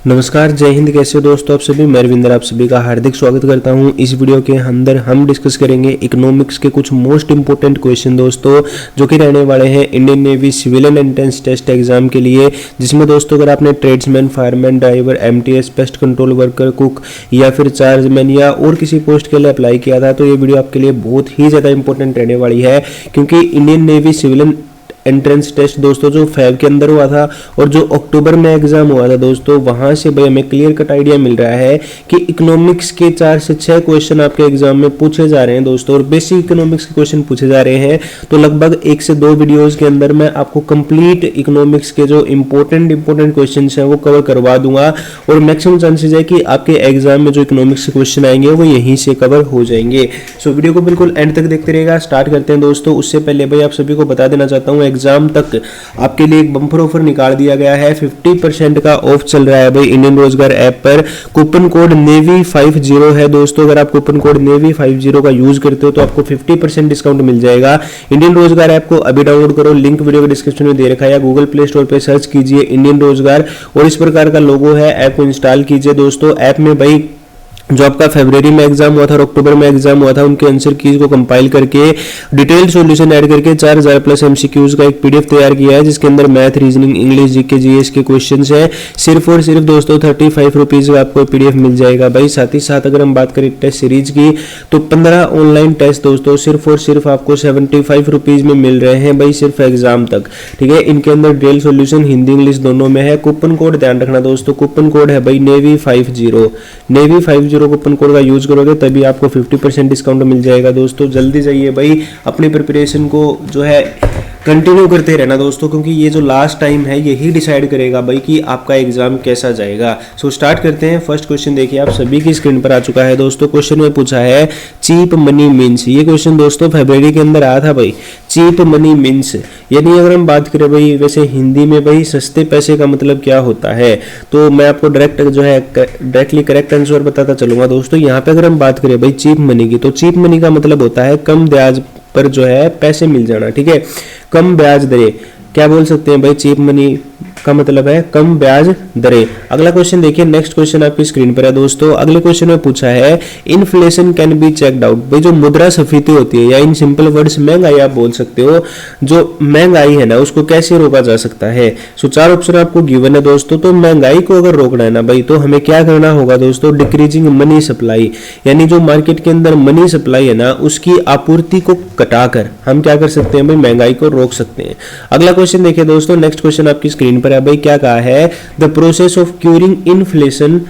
नमस्कार, जय हिंद। कैसे हो दोस्तों आप सभी। मैं रविंद्र आप सभी का हार्दिक स्वागत करता हूं। इस वीडियो के अंदर हम डिस्कस करेंगे इकोनॉमिक्स के कुछ मोस्ट इंपोर्टेंट क्वेश्चन दोस्तों, जो कि रहने वाले हैं Indian Navy civilian entrance test exam के लिए, जिसमें दोस्तों अगर आपने tradesman, fireman, driver, MTS, pest control worker, cook या फिर चार्जमैन या और किसी पोस्ट के लिए अप्लाई किया था तो ये वीडियो आपके लिए बहुत ही ज़्यादा इंपॉर्टेंट रहने वाली है, क्योंकि Indian Navy civilian entrance test दोस्तों जो फेब के अंदर हुआ था और जो अक्टूबर में एग्जाम हुआ था दोस्तों, वहां से भाई हमें क्लियर कट आइडिया मिल रहा है कि इकोनॉमिक्स के 4 से 6 क्वेश्चन आपके एग्जाम में पूछे जा रहे हैं दोस्तों, और बेसिक इकोनॉमिक्स के क्वेश्चन पूछे जा रहे हैं। तो लगभग 1 से 2 वीडियोस के अंदर मैं आपको कंप्लीट इकोनॉमिक्स के जो इंपॉर्टेंट क्वेश्चन हैं वो कवर करवा दूंगा, और मैक्सिमम चांसेस है कि आपके एग्जाम में जो इकोनॉमिक्स के क्वेश्चन आएंगे वो यहीं से कवर हो जाएंगे। सो वीडियो को बिल्कुल एंड तक देखते रहिएगा। स्टार्ट करते हैं दोस्तों। उससे पहले भाई आप सभी को बता देना चाहता हूँ, एग्जाम तक आपके लिए एक बम्पर ऑफर निकाल दिया गया है। 50% का ऑफ चल रहा है भाई इंडियन रोजगार ऐप पर। कूपन कोड नेवी 50 है दोस्तों। अगर आप कूपन कोड नेवी 50 का यूज करते हो तो आपको 50% डिस्काउंट मिल जाएगा। इंडियन रोजगार ऐप को अभी डाउनलोड करो, लिंक वीडियो के डिस्क्रिप्शन में दे रखा है, या गूगल प्ले स्टोर पे सर्च कीजिए इंडियन रोजगार और इस प्रकार का लोगो है, ऐप को इंस्टॉल कीजिए दोस्तों। ऐप में भाई जो आपका फरवरी में एग्जाम हुआ था और अक्टूबर में एग्जाम हुआ था, उनके आंसर कीज को कंपाइल करके डिटेल्ड सॉल्यूशन ऐड करके 4000 प्लस एमसीक्यूज का एक पीडीएफ तैयार किया है, जिसके अंदर math, reasoning, English, GK, GS के क्वेश्चंस हैं। सिर्फ और सिर्फ दोस्तों 35 रुपीज का आपको पीडीएफ मिल जाएगा भाई। साथ ही साथ अगर हम बात करें टेस्ट सीरीज की तो 15 ऑनलाइन टेस्ट दोस्तों सिर्फ और सिर्फ आपको 75 रुपीज में मिल रहे हैं भाई, सिर्फ एग्जाम तक। ठीक है, इनके अंदर डिटेल सॉल्यूशन हिंदी इंग्लिश दोनों में है। कूपन कोड ध्यान रखना दोस्तों, कूपन कोड है भाई नेवी 50 कूपन कोड का यूज करोगे तभी आपको 50% डिस्काउंट मिल जाएगा दोस्तों। जल्दी जाइए भाई, अपनी प्रिपरेशन को जो है कंटिन्यू करते रहना दोस्तों, क्योंकि ये जो लास्ट टाइम है यही डिसाइड करेगा भाई कि आपका एग्जाम कैसा जाएगा। सो स्टार्ट करते हैं। फर्स्ट क्वेश्चन देखिए आप सभी की स्क्रीन पर आ चुका है दोस्तों। क्वेश्चन में पूछा है चीप मनी मीन्स। ये क्वेश्चन दोस्तों फरवरी के अंदर आया था भाई। चीप मनी मीन्स यानी अगर हम बात करें भाई वैसे हिंदी में भाई सस्ते पैसे का मतलब क्या होता है, तो मैं आपको डायरेक्टली करेक्ट आंसर बताता चलूंगा दोस्तों। यहाँ पे अगर हम बात करें भाई चीप मनी की, तो चीप मनी का मतलब होता है कम ब्याज पर जो है पैसे मिल जाना। ठीक है, कम ब्याज दरें क्या बोल सकते हैं भाई, चीप मनी का मतलब है कम ब्याज दरें। अगला क्वेश्चन देखिए, नेक्स्ट क्वेश्चन आपकी स्क्रीन पर है दोस्तों। अगले क्वेश्चन में पूछा है inflation can be checked out. भाई जो मुद्रास्फीति होती है या इन सिंपल वर्ड्स महंगाई आप बोल सकते हो, जो महंगाई है ना उसको कैसे रोका जा सकता है। सो 4 ऑप्शन आपको गिवन है दोस्तों। तो महंगाई को अगर रोकना है ना भाई तो हमें क्या करना होगा दोस्तों, डिक्रीजिंग मनी सप्लाई, यानी जो मार्केट के अंदर मनी सप्लाई है ना उसकी आपूर्ति को घटाकर हम क्या कर सकते हैं भाई, महंगाई को रोक सकते हैं। अगला क्वेश्चन देखिए दोस्तों, नेक्स्ट क्वेश्चन आपकी स्क्रीन पर है भाई। क्या कहा है, the process of curing inflation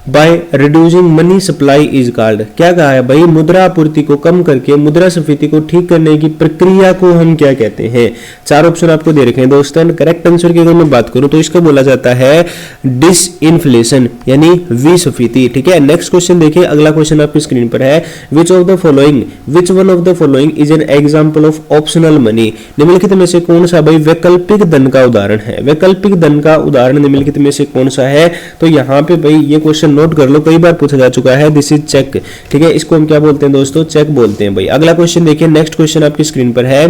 by reducing money supply is called. क्या कहा है भाई, मुद्रा आपूर्ति को कम करके मुद्रास्फीति को ठीक करने की प्रक्रिया को हम क्या कहते हैं। 4 ऑप्शन आपको दे रखे हैं दोस्तों। करेक्ट आंसर की अगर मैं बात करूं तो इसको बोला जाता है डिसइन्फ्लेशन यानी विस्फीति। ठीक है, नेक्स्ट क्वेश्चन देखिए। अगला क्वेश्चन आपकी स्क्रीन पर है which one of the following is an example of optional money. निम्नलिखित में से कौन सा भाई वैकल्पिक धन का उदाहरण है। वैकल्पिक धन का उदाहरण निम्नलिखित में से कौन सा है, तो यहाँ पे भाई ये क्वेश्चन नोट कर लो, कई बार पूछा जा चुका है। This is check. ठीक है, इसको हम क्या बोलते हैं दोस्तों, चेक बोलते हैं भाई। अगला क्वेश्चन देखिए, नेक्स्ट क्वेश्चन आपकी स्क्रीन पर है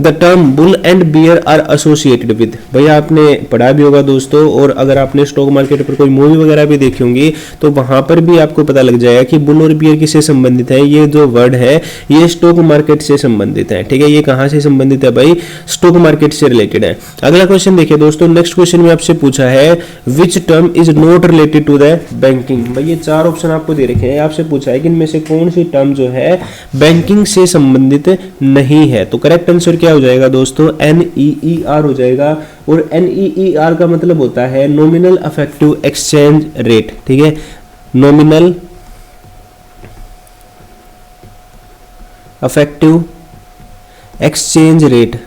the term bull and bear are associated with. भैया आपने पढ़ा भी होगा दोस्तों, और अगर आपने स्टॉक मार्केट पर कोई मूवी वगैरह भी देखी होंगी तो वहां पर भी आपको पता लग जाएगा कि बुल और बियर किससे संबंधित है। ये जो वर्ड है ये स्टॉक मार्केट से संबंधित है। ठीक है, ये कहां से संबंधित है भाई, स्टॉक मार्केट से रिलेटेड है। अगला क्वेश्चन देखिए दोस्तों, नेक्स्ट क्वेश्चन में आपसे पूछा है which term is not related to the banking. भाई ये 4 ऑप्शन आपको दे रखे हैं, आपसे पूछा है कि इनमें से कौन सी टर्म जो है बैंकिंग से संबंधित नहीं है। तो करेक्ट आंसर क्या हो जाएगा दोस्तों, NEER हो जाएगा। और NEER का मतलब होता है नॉमिनल इफेक्टिव एक्सचेंज रेट। ठीक है, नॉमिनल इफेक्टिव एक्सचेंज रेट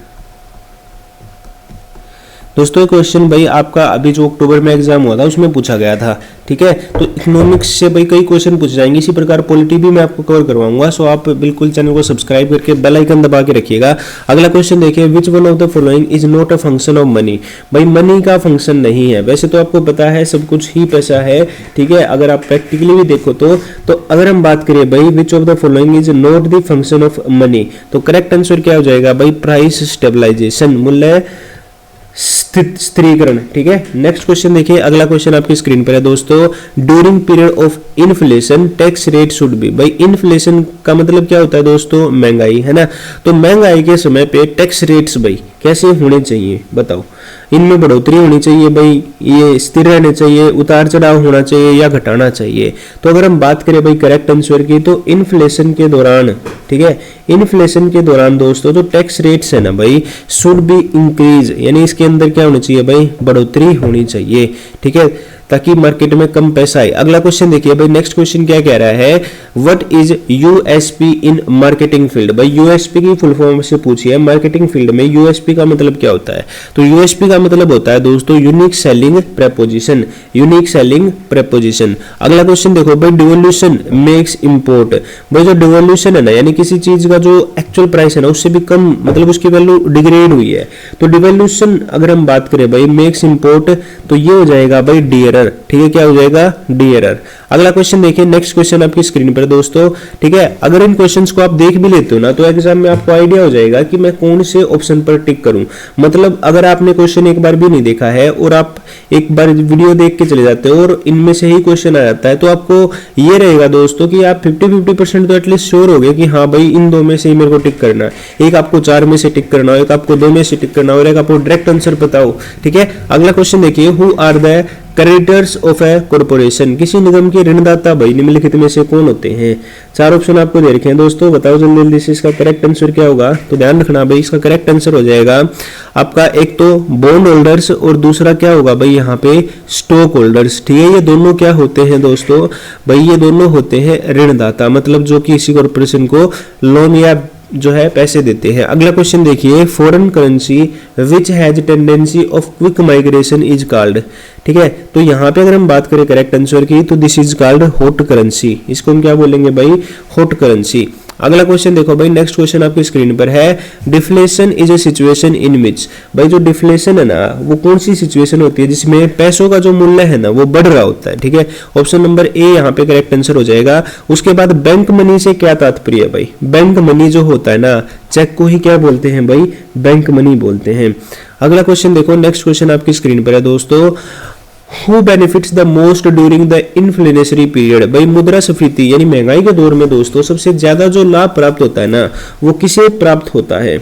दोस्तों। क्वेश्चन भाई आपका अभी जो अक्टूबर में एग्जाम हुआ था उसमें पूछा गया था। ठीक है, तो इकोनॉमिक्स से भाई कई क्वेश्चन पूछ जाएंगे, इसी प्रकार पॉलिटी भी मैं आपको कवर करवाऊंगा। सो आप बिल्कुल चैनल को सब्सक्राइब करके बेल आइकन दबा के रखिएगा। अगला क्वेश्चन देखिए, which one of the following is not a function of money. भाई मनी का फंक्शन नहीं है, वैसे तो आपको पता है सब कुछ ही पैसा है। ठीक है, अगर आप प्रैक्टिकली भी देखो तो अगर हम बात करें भाई विच of the following is not the function of money, तो करेक्ट आंसर क्या हो जाएगा भाई, प्राइस स्टेबलाइजेशन, मूल्य स्थिरीकरण। ठीक है, नेक्स्ट क्वेश्चन देखिए, अगला क्वेश्चन आपकी स्क्रीन पर है दोस्तों। During period of inflation tax rate should be. भाई इन्फ्लेशन का मतलब क्या होता है दोस्तों, महंगाई, है ना। तो महंगाई के समय पे टैक्स रेट्स भाई कैसे होने चाहिए बताओ, इनमें बढ़ोतरी होनी चाहिए भाई, ये स्थिर रहने चाहिए, उतार चढ़ाव होना चाहिए या घटाना चाहिए। तो अगर हम बात करें भाई करेक्ट आंसर की, तो इन्फ्लेशन के दौरान, ठीक है, इन्फ्लेशन के दौरान दोस्तों जो टैक्स रेट्स है ना भाई, शुड बी इंक्रीज, यानी इसके अंदर क्या होनी चाहिए भाई, बढ़ोतरी होनी चाहिए। ठीक है, ताकि मार्केट में कम पैसा आए। अगला क्वेश्चन देखिए भाई, नेक्स्ट क्वेश्चन क्या कह रहा है, what is USP in marketing field. भाई यूएसपी की फुल फॉर्म से पूछी है, मार्केटिंग फील्ड में यूएसपी का मतलब क्या होता है। तो यूएसपी का मतलब होता है दोस्तों unique selling preposition, unique selling preposition. अगला क्वेश्चन देखो भाई, डिवोल्यूशन मेक्स इंपोर्ट। भाई जो डिवोल्यूशन है ना, यानी किसी चीज का जो एक्चुअल प्राइस है ना उससे भी कम, मतलब उसकी वैल्यू डिग्रेड हुई है, तो डिवोल्यूशन अगर हम बात करें भाई मेक्स इंपोर्ट, तो ये हो जाएगा भाई डी एरर। ठीक है, क्या हो जाएगा, डी एरर। अगला क्वेश्चन देखिए, नेक्स्ट क्वेश्चन आपकी स्क्रीन पर दोस्तों। ठीक है, अगर इन क्वेश्चंस को आप देख भी लेते हो ना, तो एग्जाम में आपको आइडिया हो जाएगा कि मैं कौन से ऑप्शन पर टिक करूं। मतलब अगर आपने क्वेश्चन एक बार भी नहीं देखा है और आप एक बार वीडियो देख के चले जाते हो और इनमें से ही क्वेश्चन आ जाता है, तो आपको ये रहेगा दोस्तों कि आप 50-50% तो एटलीस्ट श्योर हो गए कि हाँ भाई इन दो में से ही मेरे को टिक करना है। एक आपको 4 में से टिक करना हो, एक आपको 2 में से टिक करना हो, और एक आपको डायरेक्ट आंसर पता हो। ठीक है, अगला क्वेश्चन देखिए, who are the creditors of a corporation. किसी निगम के ऋणदाता भाई निम्नलिखित में से कौन होते हैं। 4 ऑप्शन आपको दे रखे हैं दोस्तों, बताओ जल्दी जल्दी से इसका करेक्ट आंसर क्या होगा। तो ध्यान रखना भाई, इसका करेक्ट आंसर हो जाएगा आपका एक तो बॉन्ड होल्डर्स, और दूसरा क्या होगा भाई यहाँ पे स्टॉक होल्डर्स। ठीक है, ये दोनों क्या होते हैं दोस्तों भाई, ये दोनों होते हैं ऋणदाता, मतलब जो कि किसी कॉर्पोरेशन को लोन या जो है पैसे देते हैं। अगला क्वेश्चन देखिए, foreign currency which has tendency of quick migration is called. ठीक है, तो यहाँ पे अगर हम बात करें करेक्ट आंसर की, तो this is called hot currency. इसको हम क्या बोलेंगे भाई, हॉट करेंसी। अगला क्वेश्चन देखो भाई, नेक्स्ट क्वेश्चन आपकी स्क्रीन पर है, deflation is a situation in which. भाई जो डिफ्लेशन है ना, वो कौन सी सिचुएशन होती है जिसमें पैसों का जो मूल्य है ना वो बढ़ रहा होता है। ठीक है, ऑप्शन नंबर ए यहाँ पे करेक्ट आंसर हो जाएगा। उसके बाद बैंक मनी से क्या तात्पर्य है भाई, बैंक मनी जो होता है ना, चेक को ही क्या बोलते हैं भाई, बैंक मनी बोलते हैं। अगला क्वेश्चन देखो, नेक्स्ट क्वेश्चन आपकी स्क्रीन पर है दोस्तों, Who benefits the most during the inflationary period। भाई मुद्रास्फीति यानी महंगाई के दौर में दोस्तों सबसे ज्यादा जो लाभ प्राप्त होता है ना, वो किसे प्राप्त होता है।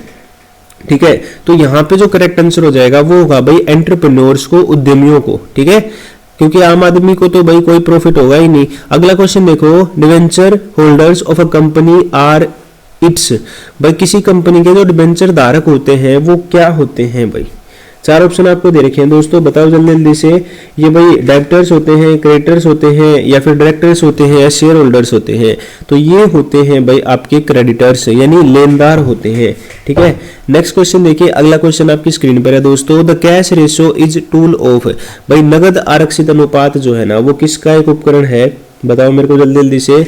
ठीक है, तो यहाँ पे जो करेक्ट आंसर हो जाएगा वो होगा भाई एंटरप्रेन्योर्स को, उद्यमियों को। ठीक है, क्योंकि आम आदमी को तो भाई कोई प्रॉफिट होगा ही नहीं। अगला क्वेश्चन देखो, debenture holders of a company are its. भाई किसी कंपनी के जो डिवेंचर धारक होते हैं वो क्या होते हैं भाई। 4 ऑप्शन आपको दे रखे हैं दोस्तों, बताओ जल्दी जल्दी से। ये भाई डायरेक्टर्स होते हैं, क्रेडिटर्स होते हैं, या फिर डायरेक्टर्स होते हैं, या शेयर होल्डर्स होते हैं। तो ये होते हैं भाई आपके क्रेडिटर्स, यानी लेनदार होते हैं। ठीक है, नेक्स्ट क्वेश्चन देखिए, अगला क्वेश्चन आपकी स्क्रीन पर है दोस्तों, the cash ratio is tool of. भाई नगद आरक्षित अनुपात जो है ना, वो किसका एक उपकरण है, बताओ मेरे को जल्दी जल्दी से।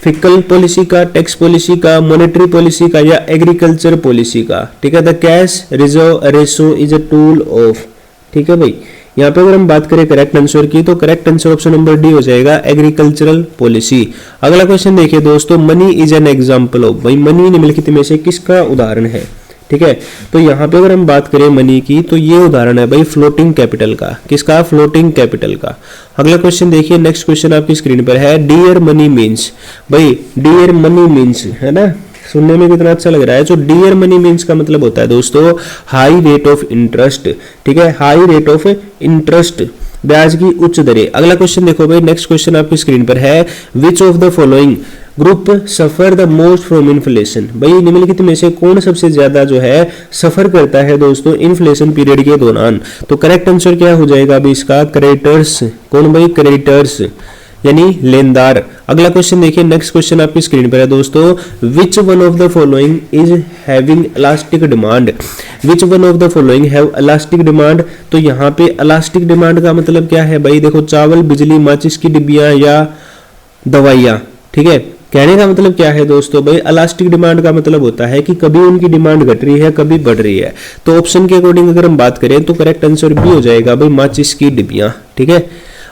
फिस्कल पॉलिसी का, टैक्स पॉलिसी का, मॉनेटरी पॉलिसी का, या एग्रीकल्चर पॉलिसी का। ठीक है, the cash reserve ratio is a tool of. ठीक है भाई, यहाँ पे अगर हम बात करें करेक्ट आंसर की, तो correct answer option number D हो जाएगा, एग्रीकल्चरल पॉलिसी। अगला क्वेश्चन देखिए दोस्तों, money is an example of. भाई मनी निम्नलिखित में से किसका उदाहरण है। ठीक है, तो यहाँ पे अगर हम बात करें मनी की, तो ये उदाहरण है भाई फ्लोटिंग कैपिटल का। किसका, फ्लोटिंग कैपिटल का। अगला क्वेश्चन देखिए, नेक्स्ट क्वेश्चन आपकी स्क्रीन पर है, डियर मनी मीन्स। भाई डियर मनी मीन्स, है ना, सुनने में कितना अच्छा लग रहा है। जो डियर मनी मीन्स का मतलब होता है दोस्तों हाई रेट ऑफ इंटरेस्ट। ठीक है, हाई रेट ऑफ इंटरेस्ट, ब्याज की उच्च दरें। अगला क्वेश्चन देखो भाई, नेक्स्ट क्वेश्चन आपकी स्क्रीन पर है, विच of the following group suffer the most from inflation. भाई निम्नलिखित में से कौन सबसे ज्यादा जो है सफर करता है दोस्तों इन्फ्लेशन पीरियड के दौरान। तो करेक्ट आंसर क्या हो जाएगा अभी इसका, क्रेडिटर्स। कौन भाई, क्रेडिटर्स यानी लेनदार। अगला क्वेश्चन देखिए, नेक्स्ट क्वेश्चन आपकी स्क्रीन पर है दोस्तों, which one of the following is having elastic demand. Which one of the following have elastic demand. तो यहाँ पे इलास्टिक डिमांड का मतलब क्या है भाई, देखो चावल, बिजली, माचिस की डिब्बियां या दवाइयां। ठीक है, कहने का मतलब क्या है दोस्तों भाई, इलास्टिक डिमांड का मतलब होता है कि कभी उनकी डिमांड घट रही है, कभी बढ़ रही है। तो ऑप्शन के अकॉर्डिंग अगर हम बात करें तो करेक्ट आंसर भी हो जाएगा भाई माचिस की डिब्बियां। ठीक है,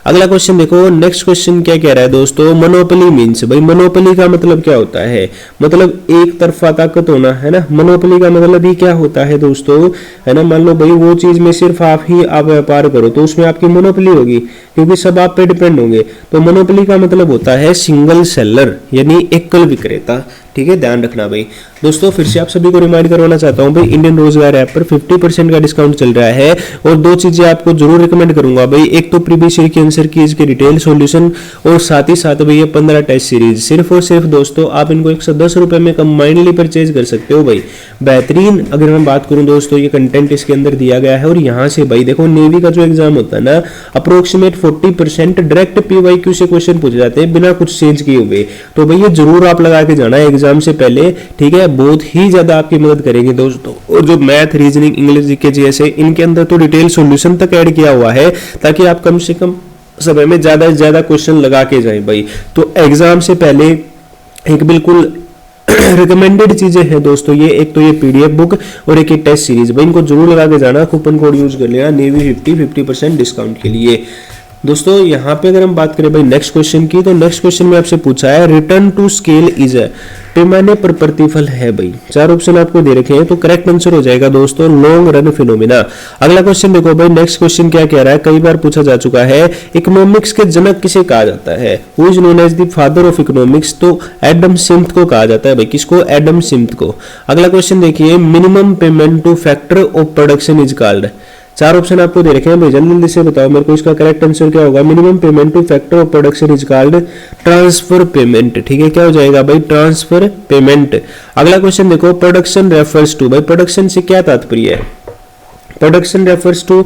अगला क्वेश्चन देखो, नेक्स्ट क्वेश्चन क्या कह रहा है दोस्तों, मोनोपोली मीन्स, भाई मोनोपोली का मतलब क्या होता है, मतलब एक तरफा ताकत होना, है ना। मोनोपोली का मतलब ही क्या होता है दोस्तों, है ना। मान लो भाई वो चीज में सिर्फ आप व्यापार करो तो उसमें आपकी मोनोपोली होगी, क्योंकि सब आप पे डिपेंड होंगे। तो मोनोपोली का मतलब होता है सिंगल सेलर, यानी एकल विक्रेता। ठीक है, ध्यान रखना भाई। दोस्तों फिर से आप सभी को रिमाइंड करवाना चाहता हूं भाई, इंडियन रोजगार ऐप पर 50% का डिस्काउंट चल रहा है। और दो चीजें आपको जरूर रिकमेंड करूंगा भाई, एक तो प्रीवियस ईयर के आंसर की इसके डिटेल सॉल्यूशन, और साथ ही साथ भाई ये 15 टेस्ट सीरीज, सिर्फ और सिर्फ दोस्तों आप इनको 110 रुपए में कंबाइंडली परचेज कर सकते हो भाई। बेहतरीन अगर मैं बात करूं दोस्तों, ये कंटेंट इसके अंदर दिया गया है। और यहाँ से भाई देखो, नेवी का जो एग्जाम होता है ना, अप्रोक्सीमेट 40% डायरेक्ट PYQ से क्वेश्चन पूछे जाते हैं बिना कुछ चेंज किए हुए। तो भाई ये जरूर आप लगा के जाना है एग्जाम से पहले, ठीक है, बहुत ही ज्यादा आपकी मदद करेंगे दोस्तों। और जो मैथ, रीजनिंग, इंग्लिश, जीके, जैसे इनके अंदर तो डिटेल सॉल्यूशन तक ऐड किया हुआ है, ताकि आप कम से कम समय में ज्यादा से ज्यादा क्वेश्चन लगा के जाएं भाई। तो एग्जाम से पहले एक बिल्कुल रिकमेंडेड चीजें हैं दोस्तों ये, एक तो ये PDF बुक और एक ये टेस्ट सीरीज, भाई इनको जरूर लगा के जाना। कूपन कोड यूज कर लेना नेवी 50% डिस्काउंट के लिए। दोस्तों यहाँ पे अगर हम बात करें भाई नेक्स्ट क्वेश्चन की, तो नेक्स्ट क्वेश्चन में आपसे पूछा है रिटर्न टू स्केल इज है, पैमाने पर प्रतिफल है भाई। 4 ऑप्शन आपको दे रखे हैं, तो करेक्ट आंसर हो जाएगा दोस्तों लॉन्ग रन फिनोमिना। अगला क्वेश्चन देखो भाई, नेक्स्ट क्वेश्चन क्या कह रहा है, कई बार पूछा जा चुका है, इकोनॉमिक्स के जनक किसे कहा जाता है, who is known as the father of economics, तो एडम स्मिथ को कहा जाता है भाई। किसको, एडम स्मिथ को। अगला क्वेश्चन देखिए, minimum payment two factor of production is called. 4 option आपको दे रखे हैं भाई, जल्दी से बताओ मेरे को इसका करेक्ट आंसर क्या होगा। Minimum payment two factor of production is called transfer payment. ठीक है, क्या हो जाएगा भाई, ट्रांसफर पेमेंट। अगला क्वेश्चन देखो, प्रोडक्शन रेफर्स टू, भाई प्रोडक्शन से क्या तात्पर्य है। प्रोडक्शन रेफर्स टू,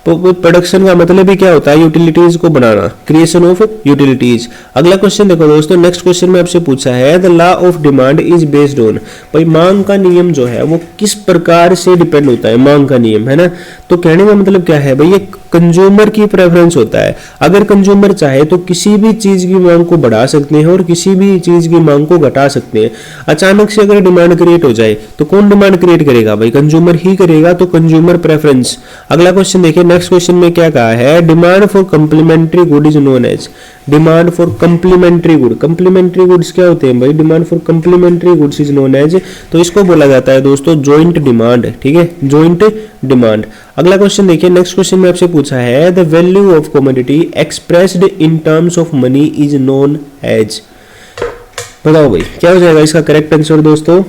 प्रोडक्शन का मतलब ही क्या होता है, यूटिलिटीज को बनाना, क्रिएशन ऑफ यूटिलिटीज। अगला क्वेश्चन देखो दोस्तों, नेक्स्ट क्वेश्चन में आपसे पूछा है the law of demand is based on, भाई मांग का नियम जो है वो किस प्रकार से डिपेंड होता है, मांग का नियम, है ना। तो कहने का मतलब क्या है भाई, ये कंज्यूमर की प्रेफरेंस होता है। अगर कंज्यूमर चाहे तो किसी भी चीज की मांग को बढ़ा सकते हैं और किसी भी चीज की मांग को घटा सकते हैं। अचानक से अगर डिमांड क्रिएट हो जाए तो कौन डिमांड क्रिएट करेगा भाई, कंज्यूमर ही करेगा, तो कंज्यूमर प्रेफरेंस। अगला क्वेश्चन देखिए, नेक्स्ट क्वेश्चन में क्या कहा है, demand for complementary good is known as, demand for complementary good, complementary goods क्या होते हैं भाई, demand for complementary goods is known as, तो इसको बोला जाता है दोस्तों जॉइंट डिमांड। ठीक है, जॉइंट डिमांड। अगला क्वेश्चन देखिए, नेक्स्ट क्वेश्चन में आपसे पूछा है the value of commodity expressed in terms of money is known as, बताओ भाई क्या हो जाएगा इसका करेक्ट आंसर दोस्तों।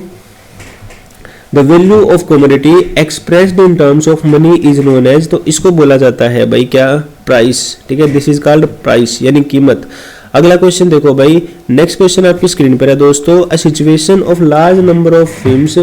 The value of commodity expressed in terms of money is known as, तो इसको बोला जाता है भाई क्या, प्राइस। ठीक है, दिस इज कॉल्ड प्राइस, यानी कीमत। अगला क्वेश्चन देखो भाई, नेक्स्ट क्वेश्चन आपकी स्क्रीन पर है दोस्तों, a situation of large number of firms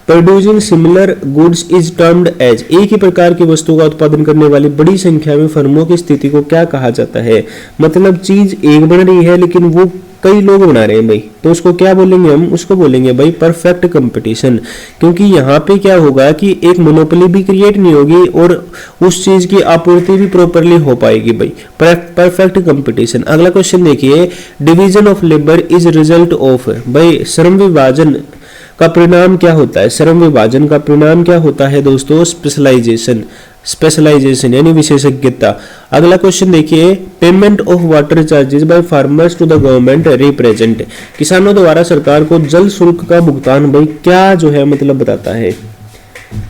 producing similar goods is termed as, एक ही प्रकार की वस्तु का उत्पादन करने वाली बड़ी संख्या में फर्मों की स्थिति को क्या कहा जाता है। मतलब चीज एक बन रही है लेकिन वो कई लोग बना रहे हैं भाई, तो उसको क्या बोलेंगे हम, उसको बोलेंगे भाई परफेक्ट कंपटीशन। क्योंकि यहाँ पे क्या होगा कि एक मोनोपोली भी क्रिएट नहीं होगी और उस चीज की आपूर्ति भी प्रॉपरली हो पाएगी भाई, परफेक्ट कंपटीशन। अगला क्वेश्चन देखिए, division of labour is result of, भाई श्रम विभाजन का परिणाम क्या होता है, श्रम विभाजन का परिणाम क्या होता है दोस्तों, स्पेशलाइजेशन, स्पेशलाइजेशन यानी विशेषज्ञता। अगला क्वेश्चन देखिए, payment of water charges by farmers to the government represent, किसानों द्वारा सरकार को जल शुल्क का भुगतान भाई क्या जो है मतलब बताता है।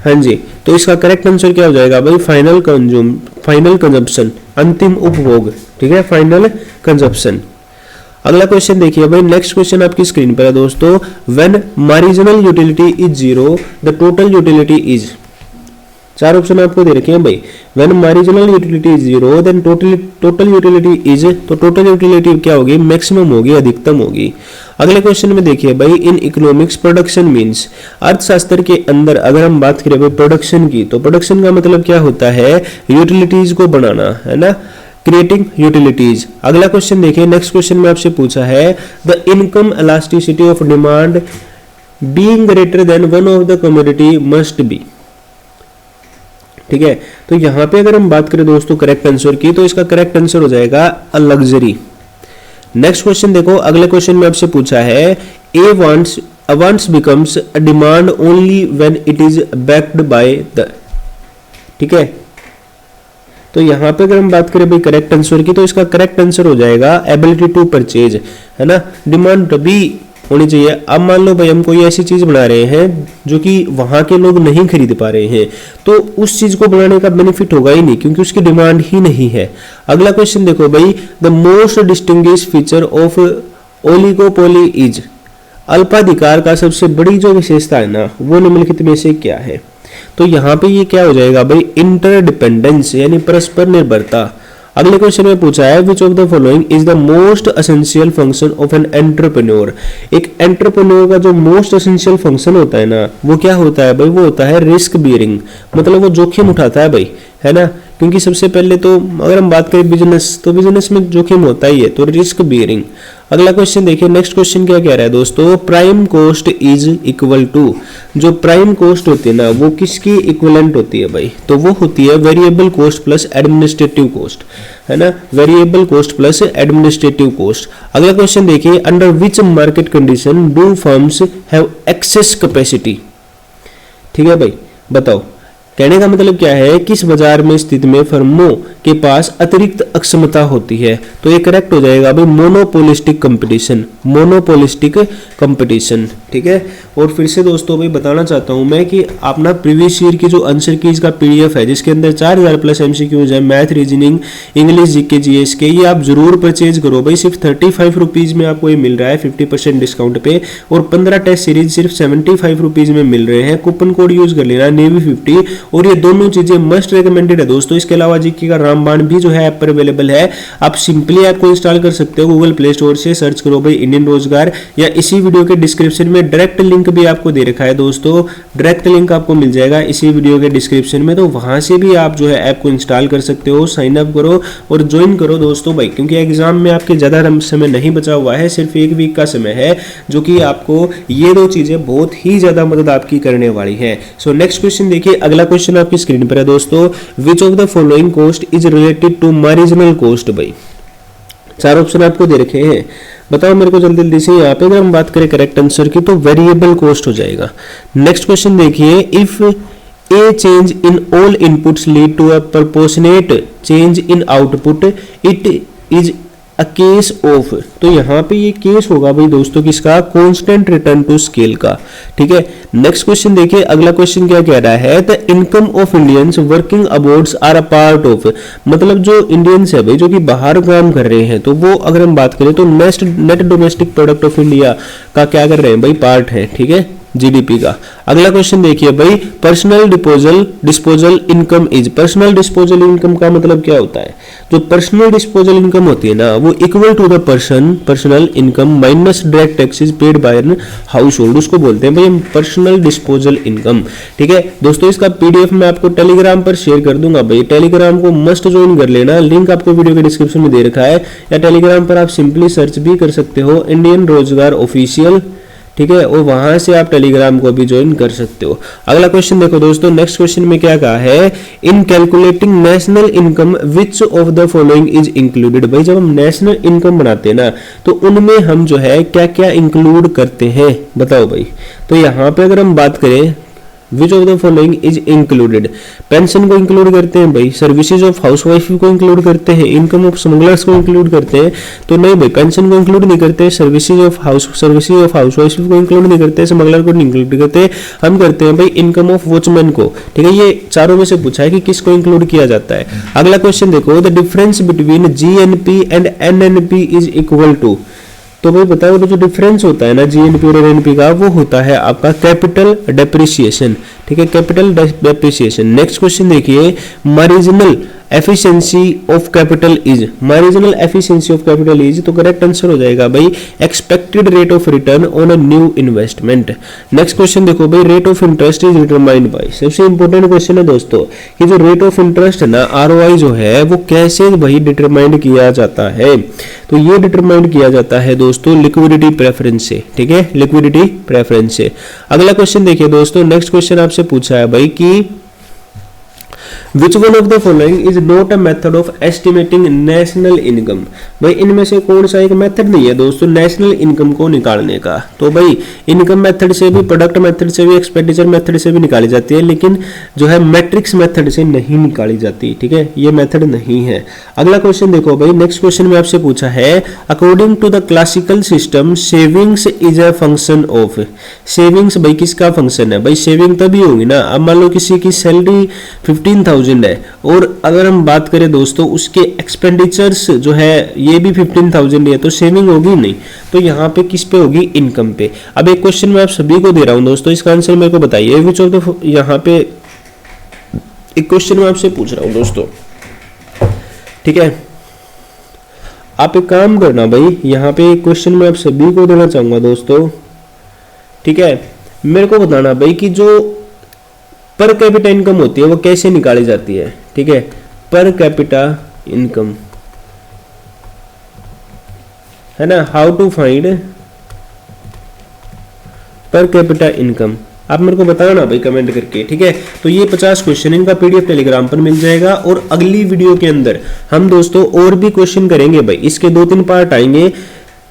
हाँ जी, तो इसका करेक्ट आंसर क्या हो जाएगा भाई, फाइनल कंजम्पशन, अंतिम उपभोग। ठीक है, फाइनल कंजम्पशन। अगला क्वेश्चन देखिए भाई, नेक्स्ट क्वेश्चन आपकी स्क्रीन पर है दोस्तों, when marginal utility is zero the total utility is, 4 option आपको दे रखे हैं भाई, when marginal utility is zero then total utility is, तो टोटल यूटिलिटी क्या होगी, मैक्सिमम होगी, अधिकतम होगी। अगले क्वेश्चन में देखिए भाई, इन इकोनॉमिक्स प्रोडक्शन मींस, अर्थशास्त्र के अंदर अगर हम बात करें भाई प्रोडक्शन की, तो प्रोडक्शन का मतलब क्या होता है, यूटिलिटीज को बनाना, है ना, क्रिएटिंग यूटिलिटीज। अगला क्वेश्चन देखिए, नेक्स्ट क्वेश्चन में आपसे पूछा है the income elasticity of demand being greater than one of the commodity must be. ठीक है, तो यहां पे अगर हम बात करें दोस्तों करेक्ट आंसर की, तो इसका करेक्ट आंसर हो जाएगा अ लग्जरी। नेक्स्ट क्वेश्चन देखो, अगले क्वेश्चन में आपसे पूछा है a wants becomes a demand only when it is backed by the, ठीक है, तो यहाँ पे अगर हम बात करें भाई करेक्ट आंसर की, तो इसका करेक्ट आंसर हो जाएगा एबिलिटी टू परचेज, है ना। डिमांड तभी होनी चाहिए। अब मान लो भाई हम कोई ऐसी चीज बना रहे हैं जो कि वहां के लोग नहीं खरीद पा रहे हैं, तो उस चीज को बनाने का बेनिफिट होगा ही नहीं, क्योंकि उसकी डिमांड ही नहीं है। अगला क्वेश्चन देखो भाई, the most distinguish feature of oligopoly is, अल्पाधिकार का सबसे बड़ी जो विशेषता है ना, वो निम्नलिखित में से क्या है। तो यहाँ पे ये क्या हो जाएगा भाई, इंटरडिपेंडेंस यानी परस्पर निर्भरता। अगले क्वेश्चन में पूछा है विच of the following is the most essential function of an entrepreneur. एक एंटरप्रेन्योर का जो मोस्ट एसेंशियल फंक्शन होता है ना, वो क्या होता है भाई, वो होता है रिस्क बियरिंग, मतलब वो जोखिम उठाता है भाई, है ना। क्योंकि सबसे पहले तो अगर हम बात करें बिजनेस, तो बिजनेस में जोखिम होता ही है, तो रिस्क बियरिंग। अगला क्वेश्चन देखिए, नेक्स्ट क्वेश्चन क्या कह रहा है दोस्तों, prime cost is equal to, जो प्राइम कॉस्ट होती है ना वो किसकी इक्विवेलेंट होती है भाई, तो वो होती है variable cost plus administrative cost, है ना, variable cost plus administrative cost. अगला क्वेश्चन देखिए, under which market condition do firms have access capacity. ठीक है भाई, बताओ कहने का मतलब क्या है, किस बाजार में स्थिति में फर्मों के पास अतिरिक्त अक्षमता होती है। तो ये करेक्ट हो जाएगा भाई मोनोपोलिस्टिक कंपटीशन, मोनोपोलिस्टिक कंपटीशन। ठीक है, और फिर से दोस्तों भाई बताना चाहता हूं मैं कि अपना प्रीवियस ईयर की जो आंसर कीज का पीडीएफ है, जिसके अंदर 4000 प्लस एमसीक्यूज है, math, reasoning, English, GK, GS के, ये आप जरूर परचेज करो भाई। सिर्फ 35 रुपीज में आपको ये मिल रहा है 50% डिस्काउंट पे, और 15 टेस्ट सीरीज सिर्फ 75 रुपीज में मिल रहे हैं। कूपन कोड यूज कर लेना नेवी 50, और ये दोनों चीजें मस्ट रिकमेंडेड है दोस्तों। इसके अलावा जीके का रामबाण भी जो है ऐप पर अवेलेबल है, आप सिंपली ऐप को इंस्टॉल कर सकते हो गूगल प्ले स्टोर से, सर्च करो भाई इंडियन रोजगार, या इसी वीडियो के डिस्क्रिप्शन में डायरेक्ट लिंक भी आपको दे रखा है दोस्तों, डायरेक्ट लिंक आपको मिल जाएगा इसी वीडियो के डिस्क्रिप्शन में, तो वहां से भी आप जो है ऐप को इंस्टॉल कर सकते हो, साइन अप करो और ज्वाइन करो दोस्तों भाई, क्योंकि एग्जाम में आपके ज्यादा समय नहीं बचा हुआ है, सिर्फ 1 वीक का समय है, जो कि आपको ये दो चीजें बहुत ही ज्यादा मदद आपकी करने वाली है। सो नेक्स्ट क्वेश्चन देखिए, अगला क्वेश्चन आपकी स्क्रीन पर है दोस्तों, which of the following cost is related to marginal cost. भाई 4 ऑप्शन आपको दे रखे हैं, बताओ मेरे को जल्दी जल्दी से। यहाँ पे अगर हम बात करें करेक्ट आंसर की, तो वेरिएबल कॉस्ट हो जाएगा। नेक्स्ट क्वेश्चन देखिए, if a change in all inputs lead to a proportionate change in output, it is a case of. तो यहाँ पे ये केस होगा भाई दोस्तों किसका, कांस्टेंट रिटर्न टू स्केल का। ठीक है, नेक्स्ट क्वेश्चन देखिए, अगला क्वेश्चन क्या कह रहा है, the income of Indians working abroads are a part of, मतलब जो इंडियंस है भाई जो कि बाहर काम कर रहे हैं, तो वो अगर हम बात करें तो net domestic product of India का क्या कर रहे हैं भाई, पार्ट है। ठीक है, जीडीपी का। अगला क्वेश्चन देखिए भाई, personal disposal income is, personal disposal income का मतलब क्या होता है, जो पर्सनल डिस्पोजल इनकम होती है ना वो equal to the personal income minus direct taxes paid by an household, उसको बोलते हैं भाई पर्सनल डिस्पोजल इनकम। ठीक है दोस्तों, इसका पीडीएफ मैं आपको टेलीग्राम पर शेयर कर दूंगा भाई, टेलीग्राम को मस्ट ज्वाइन कर लेना, लिंक आपको वीडियो के डिस्क्रिप्शन में दे रखा है, या टेलीग्राम पर आप सिंपली सर्च भी कर सकते हो इंडियन रोजगार ऑफिशियल। ठीक है, और वहां से आप टेलीग्राम को भी ज्वाइन कर सकते हो। अगला क्वेश्चन देखो दोस्तों, नेक्स्ट क्वेश्चन में क्या कहा है, इन calculating national income which of the following is included. भाई जब हम नेशनल इनकम बनाते हैं ना, तो उनमें हम जो है क्या क्या इंक्लूड करते हैं, बताओ भाई। तो यहाँ पे अगर हम बात करें विच of the following is included, pension को इंक्लूड करते हैं भाई, सर्विसेज ऑफ हाउसवाइफ को इंक्लूड करते हैं, इनकम ऑफ स्मगलर्स को इंक्लूड करते हैं, तो नहीं भाई पेंशन को इंक्लूड नहीं करते, सर्विसेज ऑफ हाउसवाइफ को इंक्लूड नहीं करते, स्मगलर को नहीं इंक्लूड करते, हम करते हैं भाई इनकम ऑफ वॉचमैन को। ठीक है, ये चारों में से पूछा है कि किसको इंक्लूड किया जाता है। अगला क्वेश्चन देखो, the difference between GNP and NNP is equal to. तो भाई बताओ जो डिफरेंस होता है ना जीएनपी और एनएनपी का, वो होता है आपका कैपिटल डेप्रिसिएशन। ठीक है, कैपिटल डेप्रिसिएशन। नेक्स्ट क्वेश्चन देखिए, marginal efficiency of capital is, marginal efficiency of capital is, तो करेक्ट आंसर हो जाएगा भाई expected rate of return on a new investment. Next question देखो भाई, rate of interest is determined by, सबसे important question है दोस्तों कि जो रेट ऑफ इंटरेस्ट है ना आरओआई जो है वो कैसे भाई डिटरमाइंड किया जाता है, तो ये डिटरमाइंड किया जाता है दोस्तों लिक्विडिटी प्रेफरेंस से। ठीक है, लिक्विडिटी प्रेफरेंस से। अगला क्वेश्चन देखिए दोस्तों, नेक्स्ट क्वेश्चन आपसे पूछा है भाई कि which one of the following is not a method of estimating national income. भाई इनमें से कौन सा एक मेथड नहीं है दोस्तों नेशनल इनकम को निकालने का। तो भाई इनकम मेथड से भी, प्रोडक्ट मेथड से भी, एक्सपेंडिचर मेथड से भी निकाली जाती है, लेकिन जो है मैट्रिक्स मेथड से नहीं निकाली जाती। ठीक है, ये मेथड नहीं है। अगला क्वेश्चन देखो भाई, नेक्स्ट क्वेश्चन में आपसे पूछा है according to the classical system savings is a function of. Savings भाई किसका फंक्शन है? भाई सेविंग तभी होगी ना, अब मान लो किसी की सैलरी 15,000 है और अगर हम बात करें दोस्तों उसके एक्सपेंडिचर्स जो है ये भी 15,000 है, तो सेविंग होगी नहीं। तो यहाँ पे किस पे होगी? इनकम पे। अब एक क्वेश्चन मैं आप सभी को दे रहा हूं दोस्तों, इसका आंसर मेरे को बताइए। विच ऑफ द, यहाँ पे एक क्वेश्चन मैं आपसे पूछ रहा हूं दोस्तों, ठीक है। आप एक काम करना भाई, यहाँ पे एक क्वेश्चन मैं आप सभी को देना चाहूंगा दोस्तों, ठीक है। मेरे को बताना भाई कि जो पर कैपिटा इनकम होती है वो कैसे निकाली जाती है। ठीक है, पर कैपिटा इनकम है ना, how to find per capita income, आप मेरे को बताना भाई कमेंट करके। ठीक है, तो ये 50 क्वेश्चन इनका पीडीएफ टेलीग्राम पर मिल जाएगा और अगली वीडियो के अंदर हम दोस्तों और भी क्वेश्चन करेंगे भाई। इसके 2-3 पार्ट आएंगे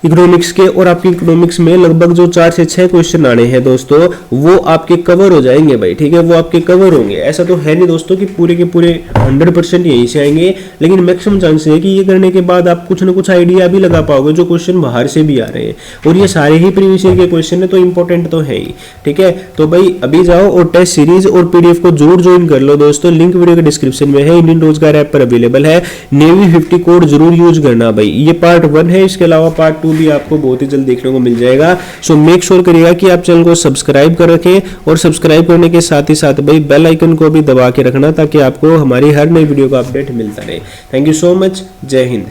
इकोनॉमिक्स के, और आपकी इकोनॉमिक्स में लगभग जो 4 से 6 क्वेश्चन आने हैं दोस्तों वो आपके कवर हो जाएंगे भाई। ठीक है, वो आपके कवर होंगे। ऐसा तो है नहीं दोस्तों कि पूरे के पूरे 100% यहीं से आएंगे, लेकिन मैक्सिमम चांस है कि ये करने के बाद आप कुछ ना कुछ आइडिया भी लगा पाओगे जो क्वेश्चन बाहर से भी आ रहे हैं, और ये सारे ही प्रीवियस ईयर के क्वेश्चन है तो इंपॉर्टेंट तो है ही। ठीक है, तो भाई अभी जाओ और टेस्ट सीरीज और पीडीएफ को जरूर ज्वाइन कर लो दोस्तों। लिंक वीडियो के डिस्क्रिप्शन में है, इंडियन रोजगार ऐप पर अवेलेबल है। नेवी 50 कोड जरूर यूज करना भाई। ये पार्ट 1 है, इसके अलावा पार्ट 2 भी आपको बहुत ही जल्द देखने को मिल जाएगा। सो मेक श्योर करिएगा कि आप चैनल को सब्सक्राइब कर रखें, और सब्सक्राइब करने के साथ ही साथ भाई बेल आइकन को भी दबा के रखना ताकि आपको हमारी हर नई वीडियो का अपडेट मिलता रहे। थैंक यू सो मच, जय हिंद।